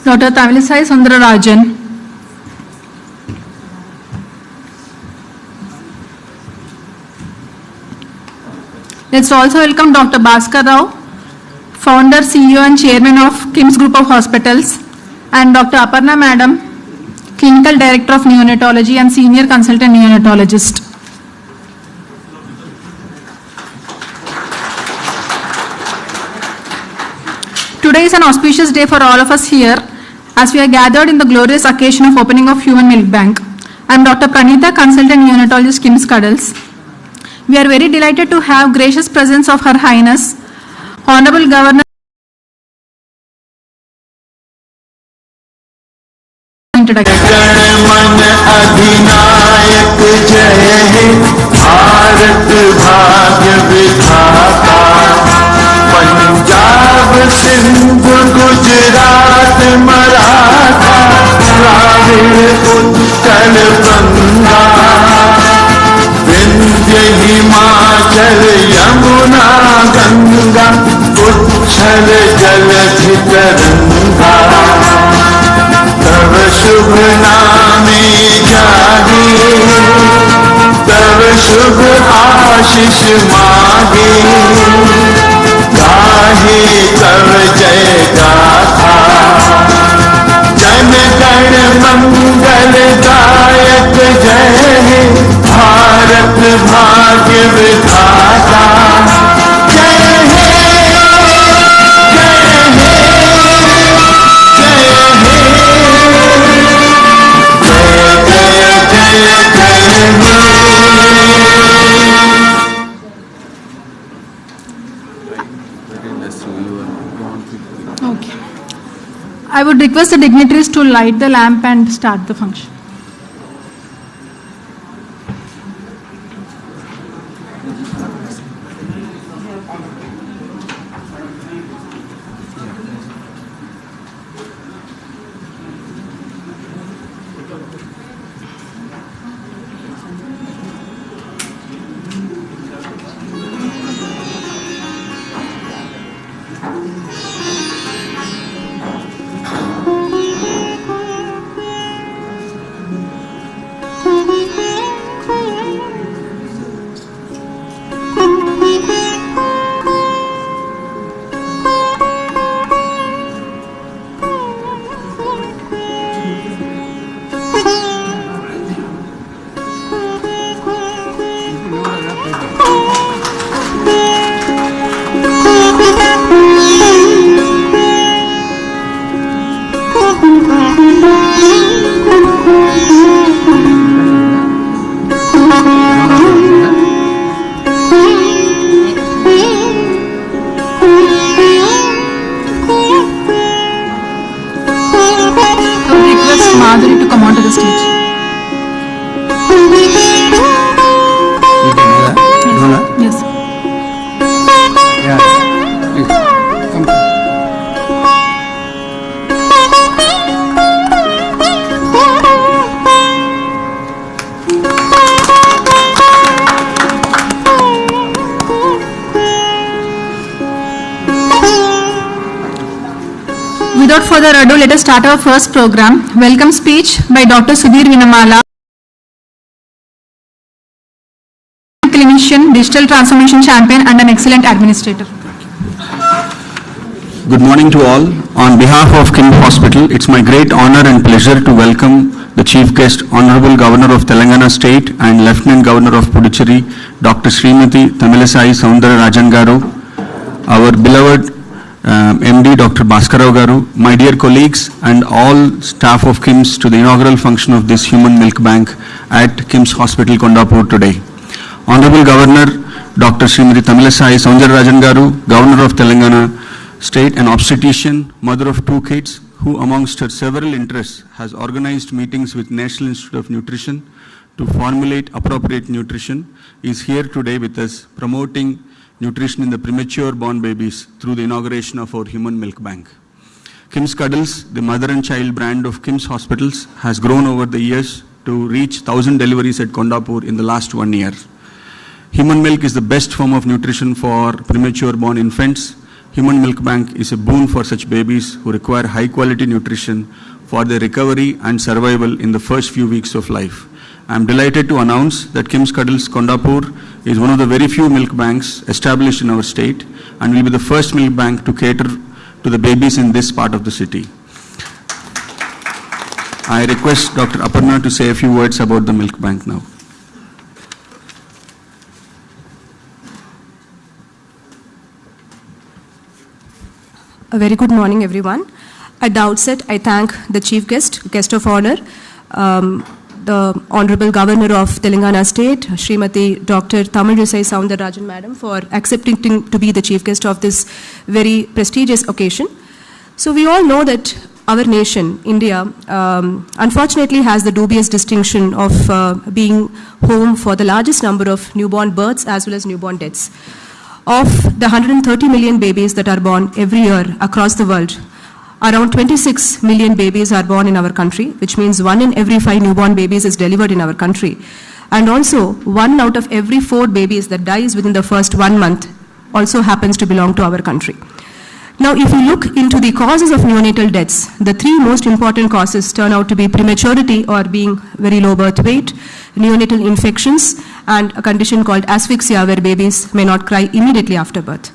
Dr. Tamilisai Soundararajan. Let's also welcome Dr. Bhaskar Rao, Founder, CEO and Chairman of KIMS Group of Hospitals, and Dr. Aparna Madam, Clinical Director of Neonatology and Senior Consultant Neonatologist. Today is an auspicious day for all of us here as we are gathered in the glorious occasion of opening of Human Milk Bank. I am Dr. Pranita, Consultant Neonatologist, KIMS Cuddles. We are very delighted to have gracious presence of Her Highness, Hon'ble Governor introduction. Sindh Gujarat Maratha Dravida Utkal बंगा विंध्य हिमाचल यमुना गंगा उच्छल जलधि तरंगा तव शुभ नामे जागे तव शुभ आशीष मागे गाहे तव जय गाथा जन गण मंगल दायक जय भारत भाग्य विधाता जय हे जय हे Okay. I would request the dignitaries to light the lamp and start the function. Madhuri to come onto the stage. You can do that? Yes. Yeah. Please. Come. Without further ado, let us start our first program. Welcome speech by Dr. Sudhir Vinamala, clinician, digital transformation champion and an excellent administrator. Good morning to all. On behalf of KIMS Hospital, it's my great honor and pleasure to welcome the Chief Guest, Honorable Governor of Telangana State and Lieutenant Governor of Puducherry, Dr. Srimati Tamilisai Soundararajan garu, our beloved MD Dr. Bhaskar Rao garu, my dear colleagues and all staff of KIMS to the inaugural function of this Human Milk Bank at KIMS Hospital, Kondapur today. Honorable Governor Dr. Srimati Tamilisai Soundararajan garu, Governor of Telangana State, an obstetrician, mother of 2 kids, who amongst her several interests has organized meetings with National Institute of Nutrition to formulate appropriate nutrition, is here today with us promoting nutrition in the premature born babies through the inauguration of our Human Milk Bank. KIMS Cuddles, the mother and child brand of KIMS Hospitals, has grown over the years to reach 1,000 deliveries at Kondapur in the last 1 year. Human milk is the best form of nutrition for premature born infants. Human Milk Bank is a boon for such babies who require high quality nutrition for their recovery and survival in the first few weeks of life. I am delighted to announce that KIMS Cuddles Kondapur is one of the very few milk banks established in our state and will be the first milk bank to cater to the babies in this part of the city. I request Dr. Aparna to say a few words about the milk bank now. A very good morning, everyone. At the outset, I thank the Chief Guest of Honor, the Hon'ble Governor of Telangana State, Srimati Dr. Tamilisai Soundararajan Madam, for accepting to be the Chief Guest of this very prestigious occasion. So we all know that our nation, India, unfortunately has the dubious distinction of being home for the largest number of newborn births as well as newborn deaths. Of the 130 million babies that are born every year across the world, around 26 million babies are born in our country, which means 1 in every 5 newborn babies is delivered in our country. And also, 1 out of every 4 babies that dies within the first 1 month also happens to belong to our country. Now, if you look into the causes of neonatal deaths, the 3 most important causes turn out to be prematurity or being very low birth weight, neonatal infections, and a condition called asphyxia, where babies may not cry immediately after birth.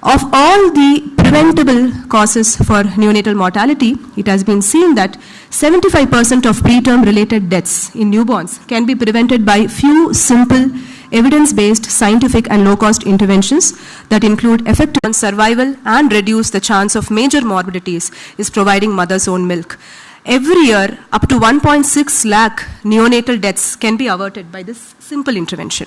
Of all the preventable causes for neonatal mortality, it has been seen that 75% of preterm related deaths in newborns can be prevented by few simple, evidence-based, scientific and low-cost interventions that include effective on survival and reduce the chance of major morbidities is providing mother's own milk. Every year, up to 1.6 lakh neonatal deaths can be averted by this simple intervention.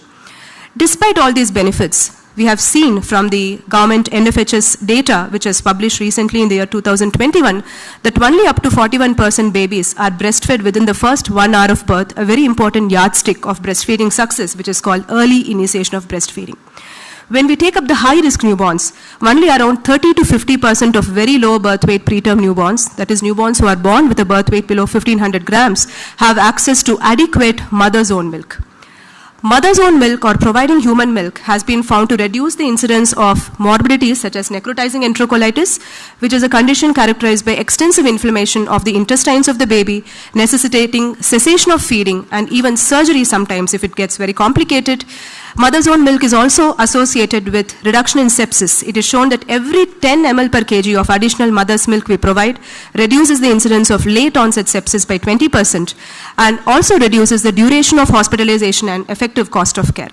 Despite all these benefits, we have seen from the government NFHS data, which was published recently in the year 2021, that only up to 41% babies are breastfed within the first 1 hour of birth, a very important yardstick of breastfeeding success, which is called early initiation of breastfeeding. When we take up the high-risk newborns, only around 30 to 50% of very low birth weight preterm newborns, that is newborns who are born with a birth weight below 1500 grams, have access to adequate mother's own milk. Mother's own milk or providing human milk has been found to reduce the incidence of morbidities such as necrotizing enterocolitis, which is a condition characterized by extensive inflammation of the intestines of the baby, necessitating cessation of feeding and even surgery sometimes if it gets very complicated. Mother's own milk is also associated with reduction in sepsis. It is shown that every 10 ml per kg of additional mother's milk we provide reduces the incidence of late onset sepsis by 20% and also reduces the duration of hospitalization and effective cost of care.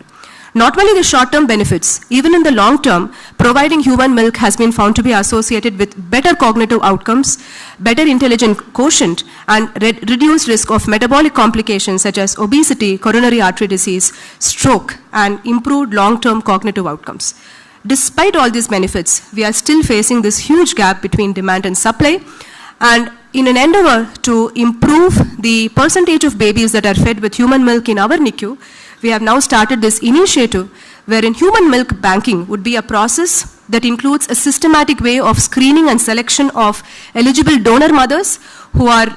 Not only the short-term benefits, even in the long term, providing human milk has been found to be associated with better cognitive outcomes, better intelligent quotient, and reduced risk of metabolic complications such as obesity, coronary artery disease, stroke, and improved long-term cognitive outcomes. Despite all these benefits, we are still facing this huge gap between demand and supply, and in an endeavor to improve the percentage of babies that are fed with human milk in our NICU, we have now started this initiative wherein human milk banking would be a process that includes a systematic way of screening and selection of eligible donor mothers who are,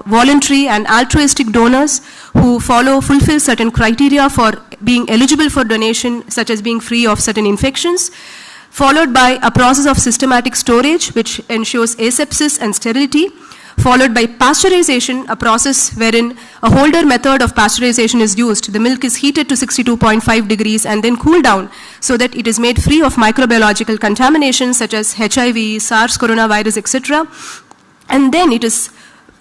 voluntary and altruistic donors who fulfill certain criteria for being eligible for donation, such as being free of certain infections, followed by a process of systematic storage which ensures asepsis and sterility, followed by pasteurization, a process wherein a holder method of pasteurization is used. The milk is heated to 62.5 degrees and then cooled down so that it is made free of microbiological contamination such as HIV, SARS coronavirus, etc. And then it is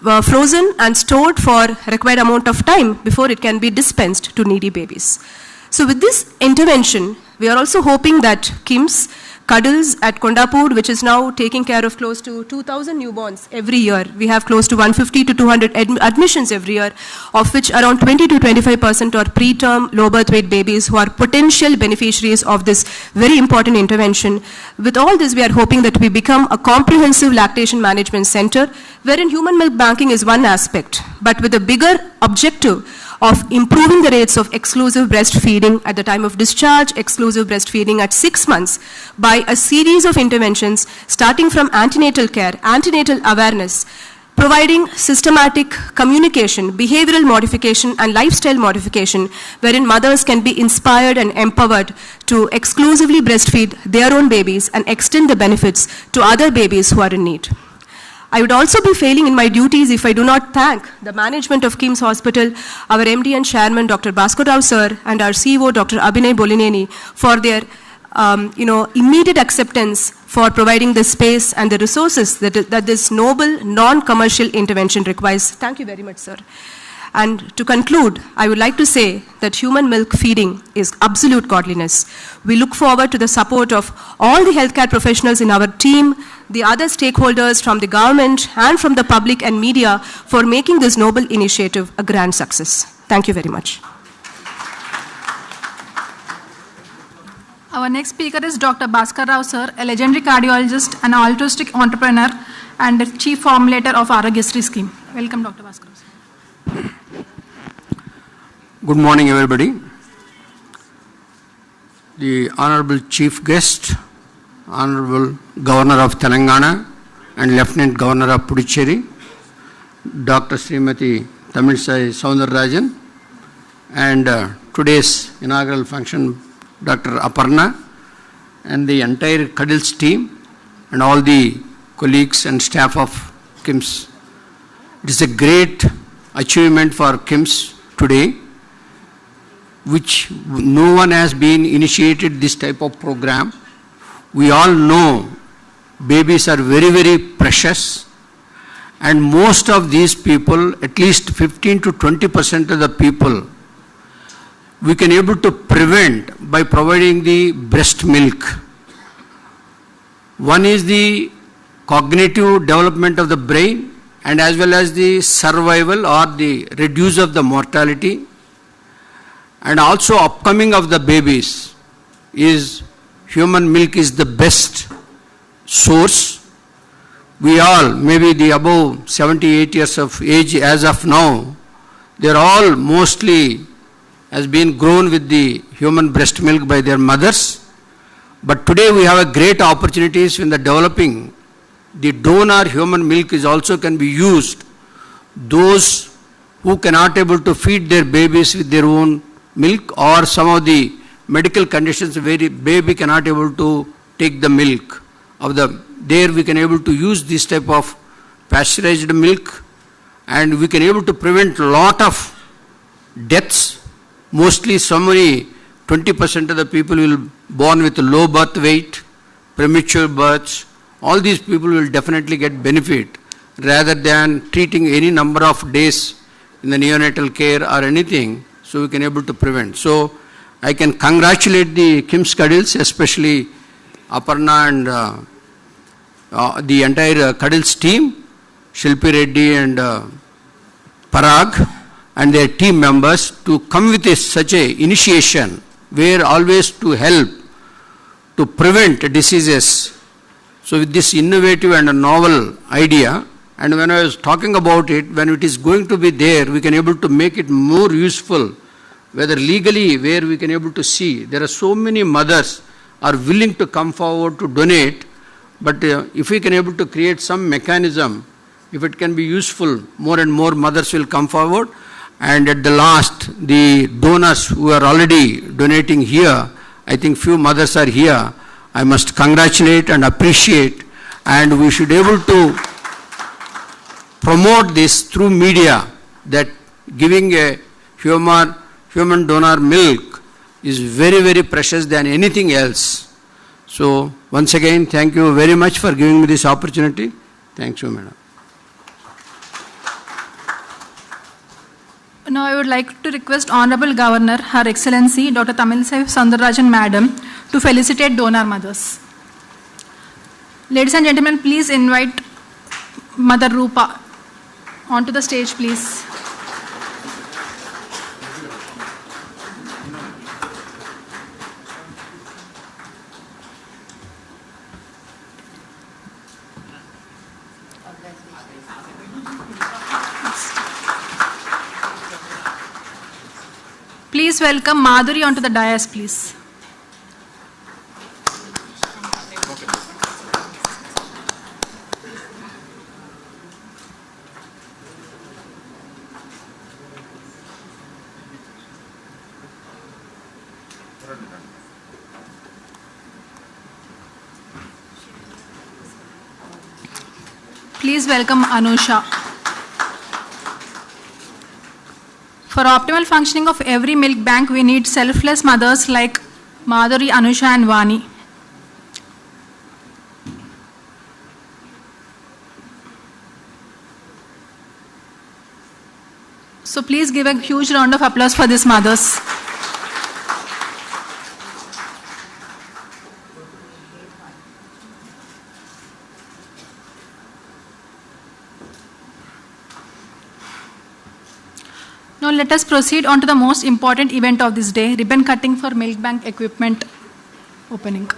frozen and stored for required amount of time before it can be dispensed to needy babies. So with this intervention, we are also hoping that KIMS Cuddles at Kondapur, which is now taking care of close to 2,000 newborns every year. We have close to 150 to 200 admissions every year, of which around 20 to 25% are preterm, low birth weight babies who are potential beneficiaries of this very important intervention. With all this, we are hoping that we become a comprehensive lactation management center, wherein human milk banking is one aspect, but with a bigger objective of improving the rates of exclusive breastfeeding at the time of discharge, exclusive breastfeeding at 6 months by a series of interventions starting from antenatal care, antenatal awareness, providing systematic communication, behavioral modification, and lifestyle modification, wherein mothers can be inspired and empowered to exclusively breastfeed their own babies and extend the benefits to other babies who are in need. I would also be failing in my duties if I do not thank the management of KIMS Hospital, our MD and Chairman, Dr. Bhaskar Rao sir, and our CEO, Dr. Abhinay Bolineni, for their immediate acceptance for providing the space and the resources that this noble, non-commercial intervention requires. Thank you very much, sir. And to conclude, I would like to say that human milk feeding is absolute godliness. We look forward to the support of all the healthcare professionals in our team, the other stakeholders from the government and from the public and media for making this noble initiative a grand success. Thank you very much. Our next speaker is Dr. Bhaskar Rao sir, a legendary cardiologist and altruistic entrepreneur and chief formulator of Aragyasri scheme. Welcome, Dr. Bhaskar Rao sir. Good morning, everybody. The Honorable Chief Guest, Honorable Governor of Telangana and Lieutenant Governor of Puducherry, Dr. Srimati Tamilisai Soundararajan, and today's inaugural function, Dr. Aparna, and the entire Cuddles team, and all the colleagues and staff of KIMS. It is a great achievement for KIMS today, which no one has been initiated this type of program. We all know babies are very, very precious, and most of these people, at least 15 to 20% of the people, we can able to prevent by providing the breast milk. One is the cognitive development of the brain, and as well as the survival or the reduce of the mortality, and also upcoming of the babies is human milk is the best source. We all, maybe the above 78 years of age as of now, they're all mostly has been grown with the human breast milk by their mothers. But today we have a great opportunities in the developing. The donor human milk is also can be used. Those who cannot able to feed their babies with their own milk, or some of the medical conditions where the baby cannot able to take the milk of the, there we can able to use this type of pasteurized milk, and we can able to prevent lot of deaths. Mostly so many 20% of the people will born with low birth weight, premature births. All these people will definitely get benefit rather than treating any number of days in the neonatal care or anything. So we can able to prevent. So I can congratulate the KIMS Cuddles, especially Aparna and the entire Cuddles team, Shilpi Reddy and Parag and their team members to come with such a initiation where always to help to prevent diseases. So with this innovative and a novel idea, and when I was talking about it, when it is going to be there, we can able to make it more useful, whether legally, where we can able to see. There are so many mothers are willing to come forward to donate, but if we can able to create some mechanism, if it can be useful, more and more mothers will come forward. And at the last, the donors who are already donating here, I think few mothers are here. I must congratulate and appreciate, and we should able to promote this through media, that giving a human donor milk is very, very precious than anything else. So once again, thank you very much for giving me this opportunity. Thank you, madam. Now I would like to request Honorable Governor, Her Excellency Dr. Tamilisai Soundararajan Madam, to felicitate donor mothers. Ladies and gentlemen, please invite Mother Rupa onto the stage, please. Please welcome Madhuri onto the dais, please. Please welcome Anusha. For optimal functioning of every milk bank, we need selfless mothers like Madhuri, Anusha and Vani. So please give a huge round of applause for these mothers. Now let us proceed on to the most important event of this day, ribbon cutting for milk bank equipment opening.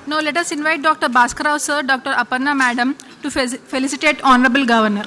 Now let us invite Dr. Bhaskar sir, Dr. Aparna madam to felicitate Honorable Governor.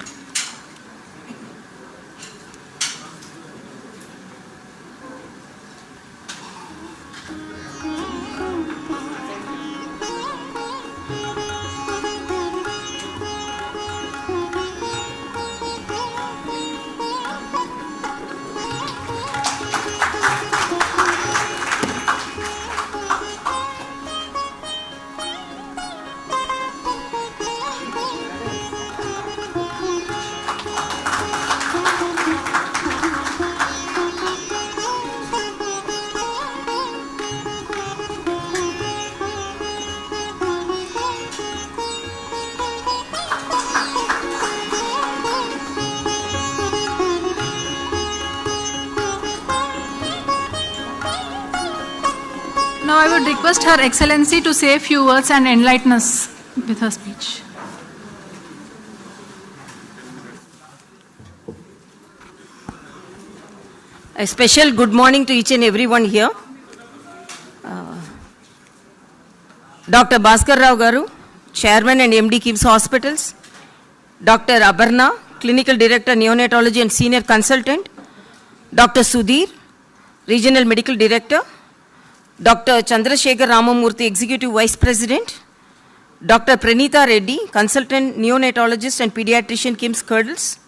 Now I would request Her Excellency to say a few words and enlighten us with her speech. A special good morning to each and everyone here. Dr. Bhaskar Rao Garu, Chairman and MD KIMS Hospitals. Dr. Aparna, Clinical Director Neonatology and Senior Consultant. Dr. Sudhir, Regional Medical Director. Dr. Chandrasekhar Ramamurthy, Executive Vice President. Dr. Pranitha Reddy, Consultant Neonatologist and Pediatrician KIMS Cuddles.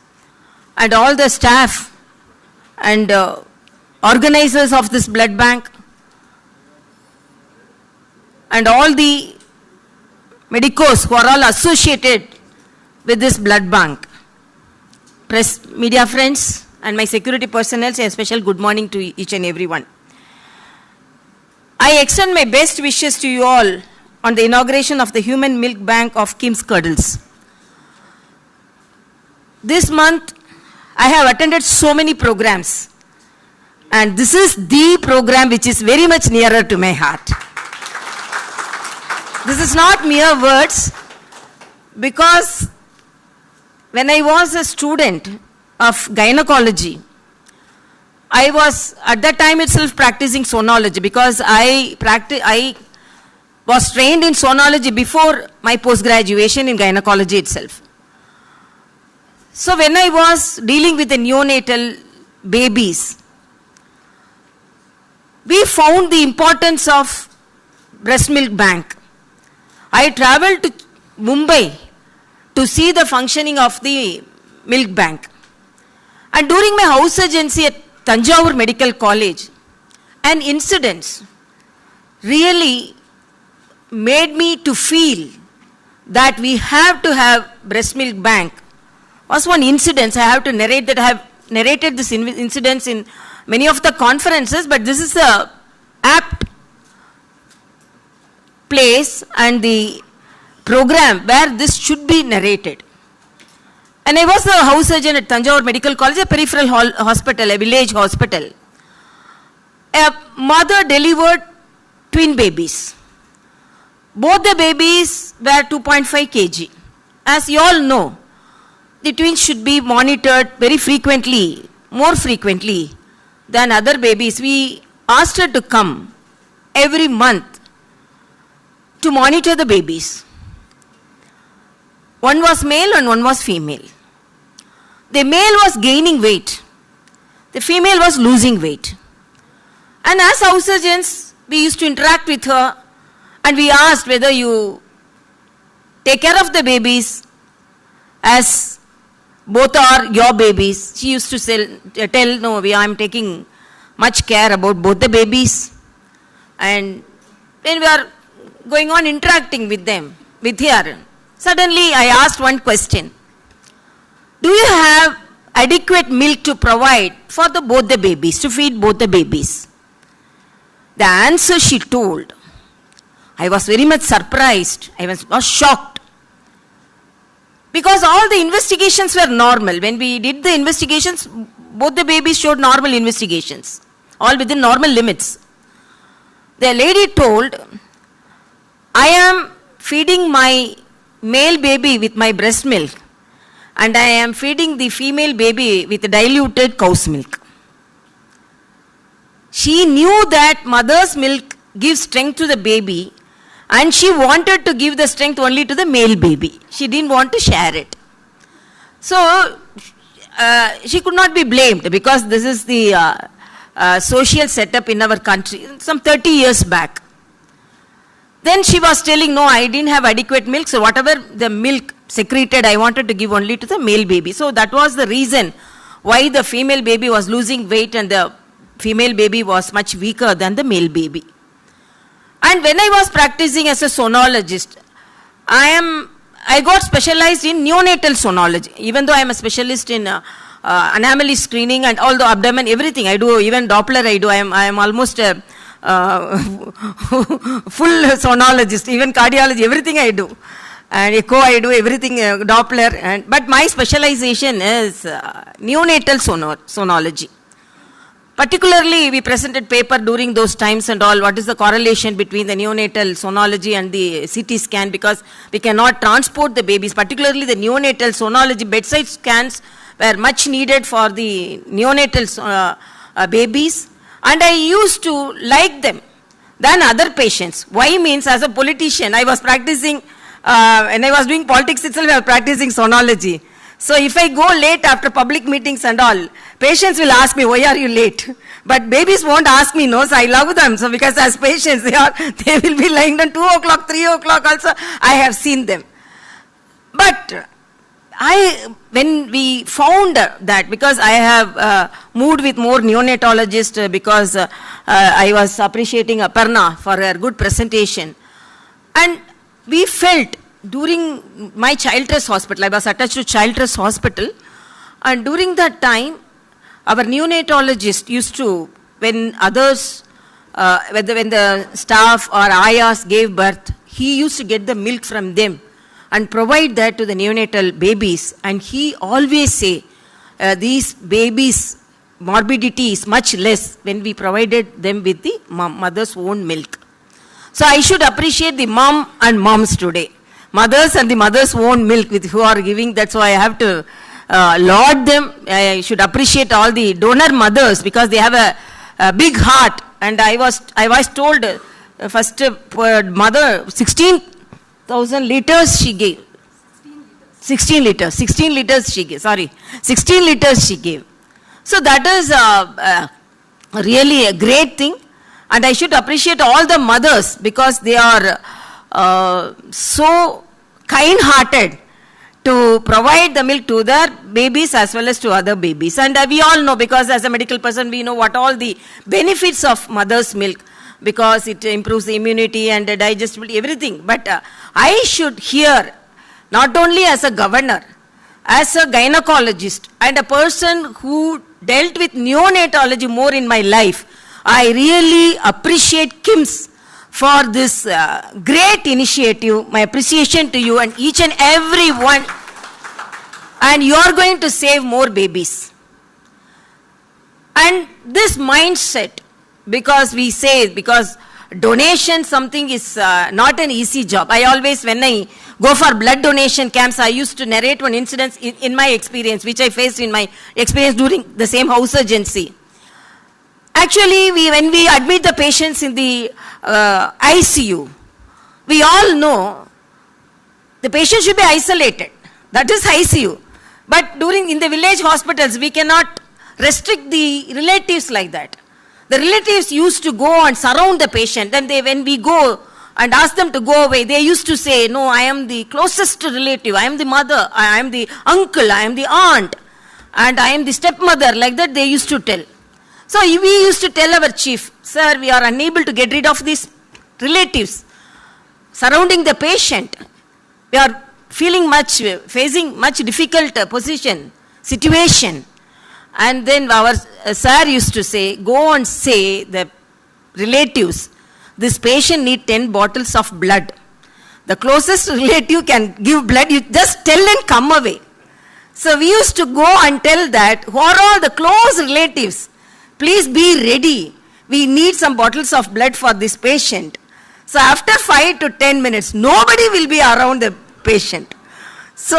And all the staff and organizers of this blood bank, and all the medicos who are all associated with this blood bank. Press, media friends, and my security personnel, say a special good morning to each and everyone. I extend my best wishes to you all on the inauguration of the Human Milk Bank of KIMS Cuddles. This month I have attended so many programs. And this is the program which is very much nearer to my heart. This is not mere words, because when I was a student of gynecology, I was at that time itself practicing sonology, because I was trained in sonology before my post-graduation in gynecology itself. So when I was dealing with the neonatal babies, we found the importance of breast milk bank. I traveled to Mumbai to see the functioning of the milk bank. And during my house agency at Thanjavur Medical College, an incident really made me to feel that we have to have breast milk bank. Was one incident I have to narrate, that I have narrated this incidents in many of the conferences, but this is the apt place and the program where this should be narrated. And I was the house surgeon at Thanjavur Medical College, a peripheral hospital, a village hospital. A mother delivered twin babies. Both the babies were 2.5 kg. As you all know, the twins should be monitored very frequently, more frequently than other babies. We asked her to come every month to monitor the babies. One was male and one was female. The male was gaining weight. The female was losing weight. And as house surgeons, we used to interact with her, and we asked whether you take care of the babies as both are your babies. She used to tell, no, I am taking much care about both the babies. And then we are going on interacting with them, with her. Suddenly I asked one question. Do you have adequate milk to provide for both the babies, to feed both the babies? The answer she told, I was very much surprised. I was shocked. Because all the investigations were normal. When we did the investigations, both the babies showed normal investigations, all within normal limits. The lady told, I am feeding my male baby with my breast milk, and I am feeding the female baby with diluted cow's milk. She knew that mother's milk gives strength to the baby, and she wanted to give the strength only to the male baby. She didn't want to share it. So, she could not be blamed, because this is the social setup in our country, some 30 years back. Then she was telling, no, I didn't have adequate milk, so whatever the milk secreted, I wanted to give only to the male baby. So that was the reason why the female baby was losing weight and the female baby was much weaker than the male baby. And when I was practicing as a sonologist, I got specialized in neonatal sonology. Even though I am a specialist in anomaly screening and all the abdomen, everything I do, even Doppler I do. I am almost a full sonologist, even cardiology, everything I do. And echo I do, everything, Doppler. But my specialization is neonatal sonology. Particularly, we presented paper during those times and all, what is the correlation between the neonatal sonology and the CT scan, because we cannot transport the babies. Particularly the neonatal sonology, bedside scans were much needed for the neonatal babies. And I used to like them than other patients. Why means, as a politician, I was practicing, when I was doing politics itself, I was practicing sonology. So if I go late after public meetings and all, patients will ask me, why are you late? But babies won't ask me, no, so I love them. So because as patients, they will be lying down 2 o'clock, 3 o'clock also, I have seen them. But when we found that, because I have moved with more neonatologists, because I was appreciating Aparna for her good presentation. And we felt during my child trust hospital, I was attached to child trust hospital, and during that time, our neonatologist used to, when others, when the staff or ayahs gave birth, he used to get the milk from them and provide that to the neonatal babies. And he always say, these babies' morbidity is much less when we provided them with the mother's own milk. So I should appreciate the mom and moms today. Mothers and the mother's own milk with who are giving. That's why I have to laud them. I should appreciate all the donor mothers because they have a big heart. And I was told first mother 16,000 liters she gave. 16 liters she gave. 16 liters she gave. So that is really a great thing. And I should appreciate all the mothers because they are so kind-hearted to provide the milk to their babies as well as to other babies. And we all know, because as a medical person, we know what all the benefits of mother's milk, because it improves the immunity and the digestibility, everything. But I should hear, not only as a governor, as a gynecologist and a person who dealt with neonatology more in my life, I really appreciate KIMS for this great initiative. My appreciation to you and each and every one. And you are going to save more babies. And this mindset, because we say, because donation something is not an easy job. I always, when I go for blood donation camps, I used to narrate one incident in my experience, which I faced in my experience during the same house urgency. Actually, when we admit the patients in the ICU, we all know the patient should be isolated. That is ICU. But in the village hospitals, we cannot restrict the relatives like that. The relatives used to go and surround the patient. Then when we go and ask them to go away, they used to say, no, I am the closest relative. I am the mother. I am the uncle. I am the aunt. And I am the stepmother. Like that they used to tell. So we used to tell our chief, sir, we are unable to get rid of these relatives surrounding the patient. We are facing much difficult situation. And then our sir used to say, go and say the relatives, this patient need 10 bottles of blood. The closest relative can give blood, you just tell and come away. So we used to go and tell that, who are all the close relatives? Please be ready. We need some bottles of blood for this patient. So after 5 to 10 minutes, nobody will be around the patient. So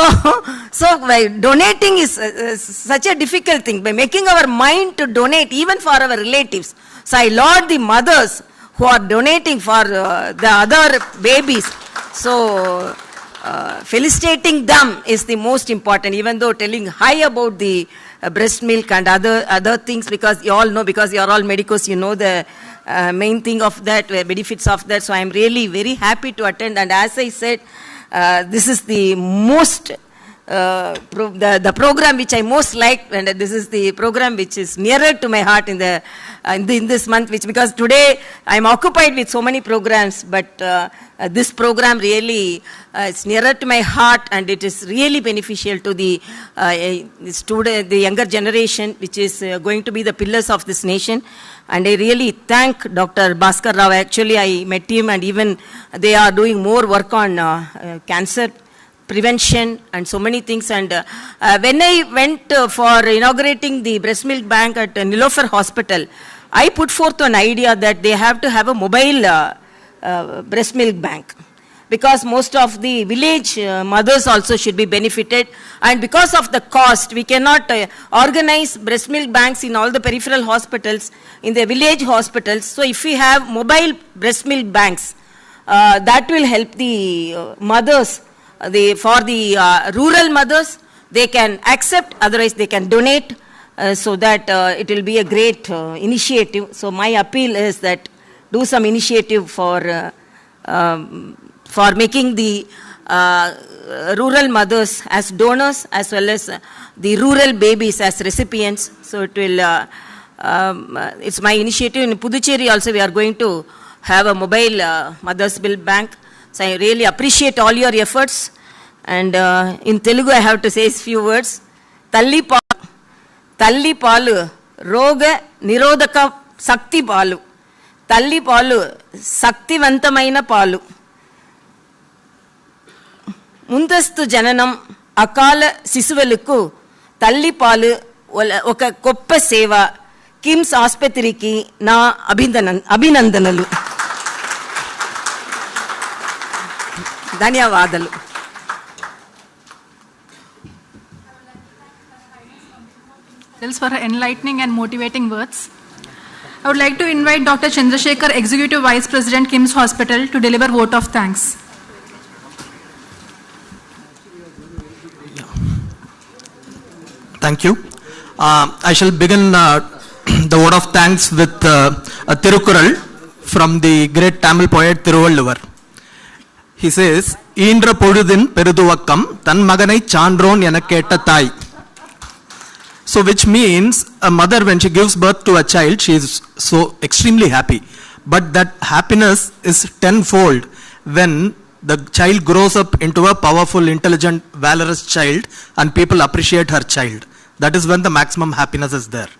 by donating is such a difficult thing. By making our mind to donate even for our relatives. So I laud the mothers who are donating for the other babies. So felicitating them is the most important, even though telling high about the breast milk and other things, because you all know, because you are all medicos, you know the main thing of that, benefits of that. So I am really very happy to attend. And as I said, this is the most the program which I most like, and this is the program which is nearer to my heart in this month, because today I am occupied with so many programs, but this program really is nearer to my heart, and it is really beneficial to the younger generation, which is going to be the pillars of this nation. And I really thank Dr. Bhaskar Rao. Actually, I met him, and even they are doing more work on cancer prevention and so many things. And when I went for inaugurating the breast milk bank at Nilofer Hospital, I put forth an idea that they have to have a mobile breast milk bank, because most of the village mothers also should be benefited. And because of the cost, we cannot organize breast milk banks in all the peripheral hospitals, in the village hospitals. So if we have mobile breast milk banks, that will help the mothers. For the rural mothers, they can accept, otherwise they can donate, so that it will be a great initiative. So my appeal is that do some initiative for making the rural mothers as donors, as well as the rural babies as recipients. So it will, it's my initiative. In Puducherry also we are going to have a mobile Mothers Milk Bank. So I really appreciate all your efforts. And in Telugu I have to say a few words. Talli palu roga nirodaka sakti palu. Talli palu saktivantamaina palu. Mundastu jananam akala sisuvaluku talli palu ఒక గొప్ప సేవ కిమ్స్ ఆసుపత్రికి నా అభినందనలు. ధన్యవాదాలు. For her enlightening and motivating words. I would like to invite Dr. Chandrasekhar, Executive Vice President, KIMS Hospital, to deliver vote of thanks. Thank you. I shall begin the vote of thanks with a Tirukural from the great Tamil poet Thiruvalluvar. He says, "Indra podudin peruduvakkam tan maganai chandron enaketta thai." So which means a mother, when she gives birth to a child, she is so extremely happy. But that happiness is tenfold when the child grows up into a powerful, intelligent, valorous child and people appreciate her child. That is when the maximum happiness is there.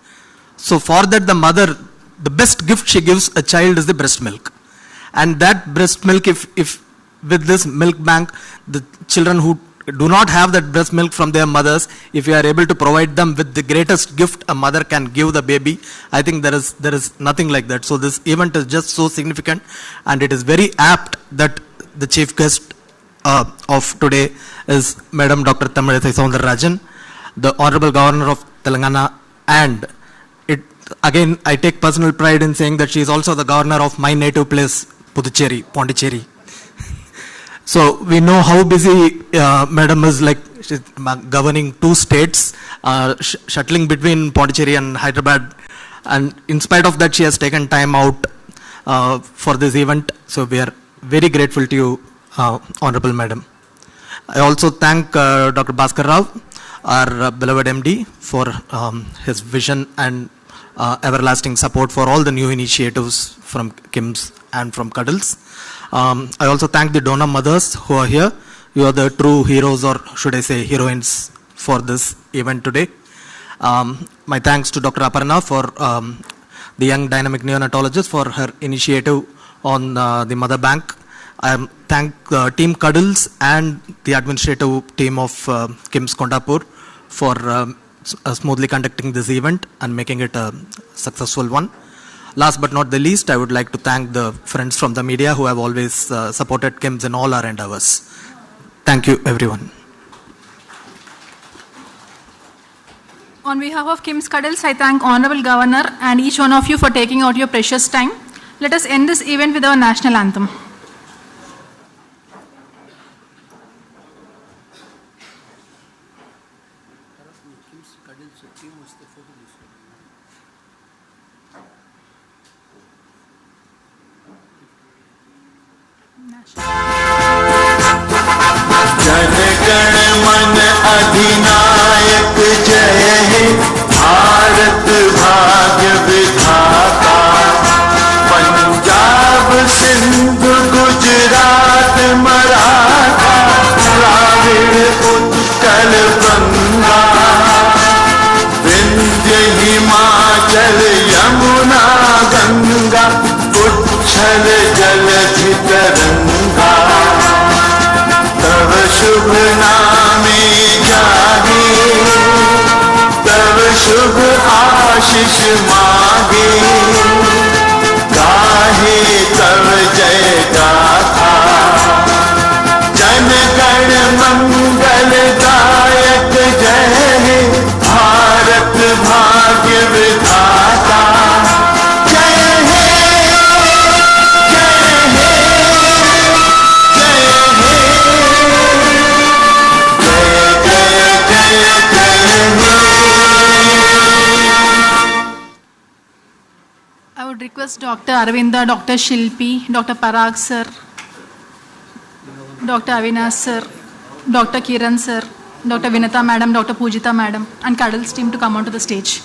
So for that, the mother, the best gift she gives a child is the breast milk. And that breast milk, if with this milk bank, the children who do not have that breast milk from their mothers, if you are able to provide them with the greatest gift a mother can give the baby, I think there is nothing like that. So this event is just so significant, and it is very apt that the chief guest of today is Madam Dr. Tamilisai Soundararajan, the Hon'ble Governor of Telangana, and it again I take personal pride in saying that she is also the governor of my native place, Puducherry, Pondicherry. So we know how busy Madam is, like she's governing 2 states, shuttling between Pondicherry and Hyderabad, and in spite of that she has taken time out for this event. So we are very grateful to you, Honorable Madam. I also thank Dr. Bhaskar Rao, our beloved MD, for his vision and everlasting support for all the new initiatives from KIMS and from Cuddles. I also thank the donor mothers who are here. You are the true heroes, or should I say heroines, for this event today. My thanks to Dr. Aparna for the young dynamic neonatologist for her initiative on the mother bank. I thank Team Cuddles and the administrative team of KIMS Kondapur for smoothly conducting this event and making it a successful one. Last but not the least, I would like to thank the friends from the media who have always supported KIMS in all our endeavors. Thank you, everyone. On behalf of KIMS Cuddles, I thank Honorable Governor and each one of you for taking out your precious time. Let us end this event with our national anthem. Jana Gana मन अधिनायक जय हे, भारत भाग्य विधाता। पंजाब सिंध गुजरात मराठा, द्राविड़ उत्कल बंगा, विंध्य हिमाचल यमुना गंगा, उच्छल जलधि तरंगा। तव शुभ नामे जागे, तव शुभ आशीष मागे, गाहे तव जय गाथा। जन गण मंगल दायक जय हे, भारत भाग्य विधाता। जय हे, जय हे, जय हे, जय जय जय हे। I would request Dr. Arvinda, Dr. Shilpi, Dr. Parag sir, Dr. Avinash sir, Dr. Kiran sir, Dr. Vinita madam, Dr. Pujita madam, and Cuddles team to come onto the stage.